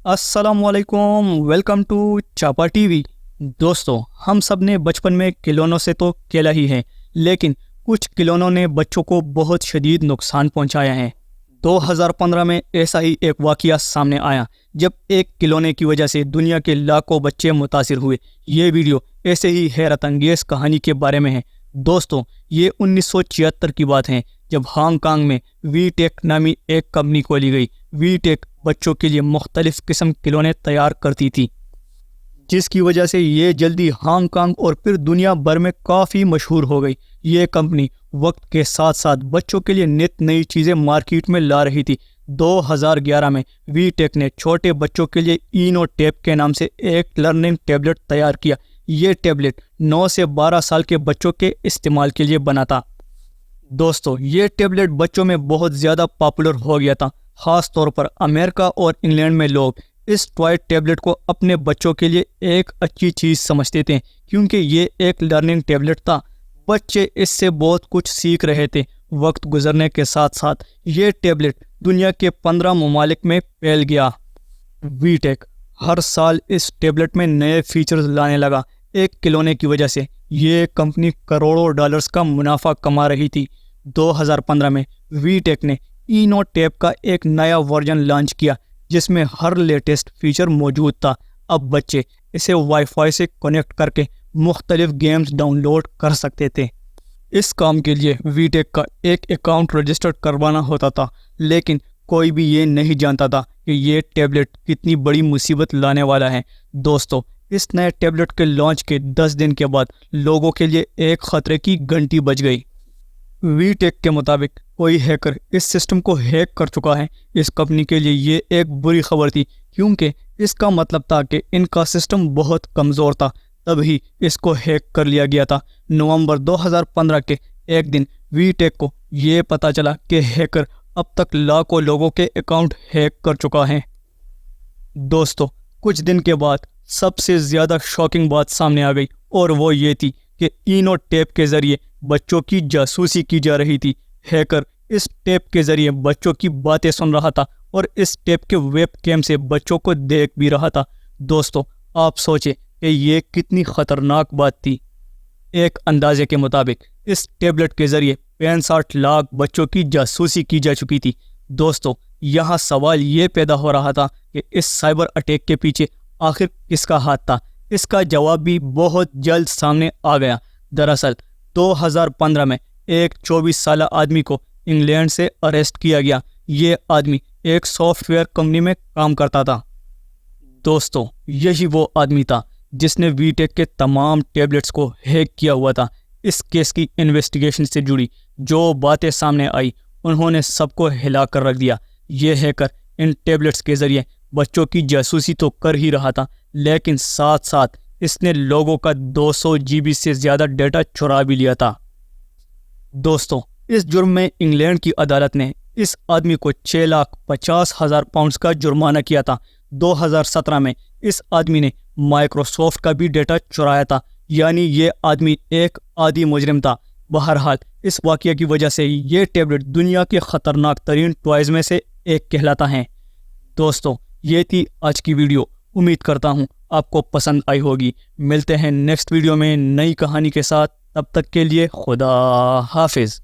अस्सलाम वालेकुम, welcome to चापा टीवी। दोस्तों, हम सब ने बचपन में खिलौनों से तो खेला ही है, लेकिन कुछ खिलौनों ने बच्चों को बहुत शदीद नुकसान पहुंचाया है। 2015 में ऐसा ही एक वाक़या सामने आया जब एक खिलौने की वजह से दुनिया के लाखों बच्चे मुतासिर हुए। ये वीडियो ऐसे ही हैरत अंगेज़ कहानी के बारे में है। दोस्तों, ये 1976 की बात है जब हांगकांग में वीटेक नामी एक कंपनी खोली गई। वीटेक बच्चों के लिए मुख्तलिफ किस्म खिलौने तैयार करती थी, जिसकी वजह से ये जल्दी हांगकांग और फिर दुनिया भर में काफ़ी मशहूर हो गई। ये कंपनी वक्त के साथ साथ बच्चों के लिए नित नई चीज़ें मार्केट में ला रही थी। 2011 में वीटेक ने छोटे बच्चों के लिए इनो टैब के नाम से एक लर्निंग टैबलेट तैयार किया। ये टैबलेट 9 से 12 साल के बच्चों के इस्तेमाल के लिए बना था। दोस्तों, ये टैबलेट बच्चों में बहुत ज़्यादा पॉपुलर हो गया था। ख़ास तौर पर अमेरिका और इंग्लैंड में लोग इस टॉय टैबलेट को अपने बच्चों के लिए एक अच्छी चीज़ समझते थे, क्योंकि ये एक लर्निंग टैबलेट था। बच्चे इससे बहुत कुछ सीख रहे थे। वक्त गुजरने के साथ साथ ये टैबलेट दुनिया के 15 ममालिक में फैल गया। वीटेक हर साल इस टैबलेट में नए फीचर्स लाने लगा। एक खिलौने की वजह से ये कंपनी करोड़ों डॉलर्स का मुनाफा कमा रही थी। 2015 में वीटेक ने इनो टैब का एक नया वर्जन लॉन्च किया, जिसमें हर लेटेस्ट फीचर मौजूद था। अब बच्चे इसे वाईफाई से कनेक्ट करके मुख्तलिफ गेम्स डाउनलोड कर सकते थे। इस काम के लिए वीटेक का एक अकाउंट रजिस्टर करवाना होता था, लेकिन कोई भी ये नहीं जानता था कि ये टैबलेट कितनी बड़ी मुसीबत लाने वाला है। दोस्तों, इस नए टैबलेट के लॉन्च के 10 दिन के बाद लोगों के लिए एक ख़तरे की घंटी बज गई। वीटेक के मुताबिक कोई हैकर इस सिस्टम को हैक कर चुका है। इस कंपनी के लिए ये एक बुरी खबर थी, क्योंकि इसका मतलब था कि इनका सिस्टम बहुत कमज़ोर था, तभी इसको हैक कर लिया गया था। नवंबर 2015 के एक दिन वीटेक को ये पता चला कि हैकर अब तक लाखों लोगों के अकाउंट हैक कर चुका है। दोस्तों, कुछ दिन के बाद सबसे ज़्यादा शॉकिंग बात सामने आ गई, और वो ये थी कि इनो टैब के ज़रिए बच्चों की जासूसी की जा रही थी। हैकर इस टैब के ज़रिए बच्चों की बातें सुन रहा था और इस टैब के वेब कैम से बच्चों को देख भी रहा था। दोस्तों, आप सोचें कि ये कितनी ख़तरनाक बात थी। एक अंदाजे के मुताबिक इस टैबलेट के ज़रिए 65 लाख बच्चों की जासूसी की जा चुकी थी। दोस्तों, यहाँ सवाल ये पैदा हो रहा था कि इस साइबर अटैक के पीछे आखिर किसका हाथ था। इसका जवाब भी बहुत जल्द सामने आ गया। दरअसल 2015 में एक 24 साल आदमी को इंग्लैंड से अरेस्ट किया गया। ये आदमी एक सॉफ्टवेयर कंपनी में काम करता था। दोस्तों, यही वो आदमी था जिसने वीटेक के तमाम टैबलेट्स को हैक किया हुआ था। इस केस की इन्वेस्टिगेशन से जुड़ी जो बातें सामने आई, उन्होंने सबको हिला कर रख दिया। ये हैकर इन टैबलेट्स के ज़रिए बच्चों की जासूसी तो कर ही रहा था, लेकिन साथ साथ इसने लोगों का 200 GB से ज़्यादा डेटा चुरा भी लिया था। दोस्तों, इस जुर्म में इंग्लैंड की अदालत ने इस आदमी को 6,50,000 पाउंड्स का जुर्माना किया था। 2017 में इस आदमी ने माइक्रोसॉफ्ट का भी डेटा चुराया था, यानी ये आदमी एक आदी मुजरिम था। बहरहाल, इस वाक़ये की वजह से ये टैबलेट दुनिया के ख़तरनाक तरीन टॉयज़ में से एक कहलाता है। दोस्तों, ये थी आज की वीडियो। उम्मीद करता हूँ आपको पसंद आई होगी। मिलते हैं नेक्स्ट वीडियो में नई कहानी के साथ। तब तक के लिए खुदा हाफिज़।